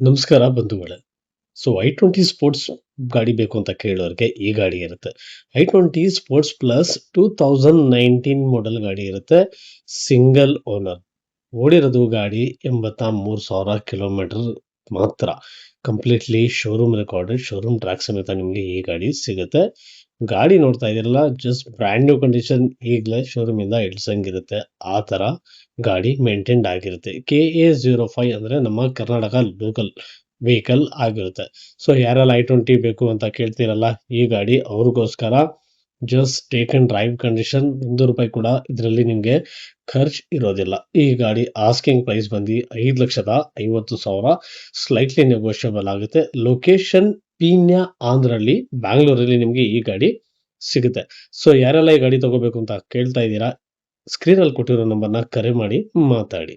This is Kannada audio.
ನಮಸ್ಕಾರ ಬಂಧುಗಳೇ. ಸೊ ಐ-20 ಸ್ಪೋರ್ಟ್ಸ್ ಗಾಡಿ ಬೇಕು ಅಂತ ಕೇಳೋರಿಗೆ ಈ ಗಾಡಿ ಇರುತ್ತೆ. ಐ-20 ಸ್ಪೋರ್ಟ್ಸ್ ಪ್ಲಸ್ 2019 ಮಾಡೆಲ್ ಗಾಡಿ ಇರುತ್ತೆ. Single owner. ಓಡಿರೋದು ಗಾಡಿ 83,000 ಕಿಲೋಮೀಟರ್ ಮಾತ್ರ. Completely showroom recorded, showroom track ಸಮೇತ ನಿಮಗೆ ಈ ಗಾಡಿ ಸಿಗುತ್ತೆ. ಗಾಡಿ ನೋಡ್ತಾ ಇದೀರಲ್ಲ, ಜಸ್ಟ್ ಬ್ರ್ಯಾಂಡ್ ನ್ಯೂ ಕಂಡೀಷನ್, ಈಗಲೇ ಶೋರೂಮ್ ಇಂದ ಇಳಿಸಂಗಿರುತ್ತೆ. ಆ ತರ ಗಾಡಿ ಮೇಂಟೈನ್ಡ್ ಆಗಿರುತ್ತೆ. KA05 ಅಂದ್ರೆ ನಮ್ಮ ಕರ್ನಾಟಕ ಲೋಕಲ್ ವೆಹಿಕಲ್ ಆಗಿರುತ್ತೆ. ಸೊ ಯಾರೆಲ್ಲ ಐ-20 ಬೇಕು ಅಂತ ಕೇಳ್ತೀರಲ್ಲ, ಈ ಗಾಡಿ ಅವ್ರಿಗೋಸ್ಕರ. Just take and drive condition, ₹1 ಕೂಡ ಇದರಲ್ಲಿ ನಿಮಗೆ ಖರ್ಚು ಇರೋದಿಲ್ಲ. ಈ ಗಾಡಿ ಆಸ್ಕಿಂಗ್ ಪ್ರೈಸ್ ಬಂದು 5,50,000. ಸ್ಲೈಟ್ಲಿ ನೆಗೋಷಿಯಬಲ್ ಆಗುತ್ತೆ. ಲೊಕೇಶನ್ ಪೀಣ್ಯ ಆಂಧ್ರಲ್ಲಿ, ಬ್ಯಾಂಗ್ಳೂರಲ್ಲಿ ನಿಮಗೆ ಈ ಗಾಡಿ ಸಿಗುತ್ತೆ. ಸೊ ಯಾರೆಲ್ಲ ಈ ಗಾಡಿ ತಗೋಬೇಕು ಅಂತ ಕೇಳ್ತಾ ಇದ್ದೀರಾ, ಸ್ಕ್ರೀನಲ್ಲಿ ಕೊಟ್ಟಿರೋ ನಂಬರ್ನ ಕರೆ ಮಾಡಿ ಮಾತಾಡಿ.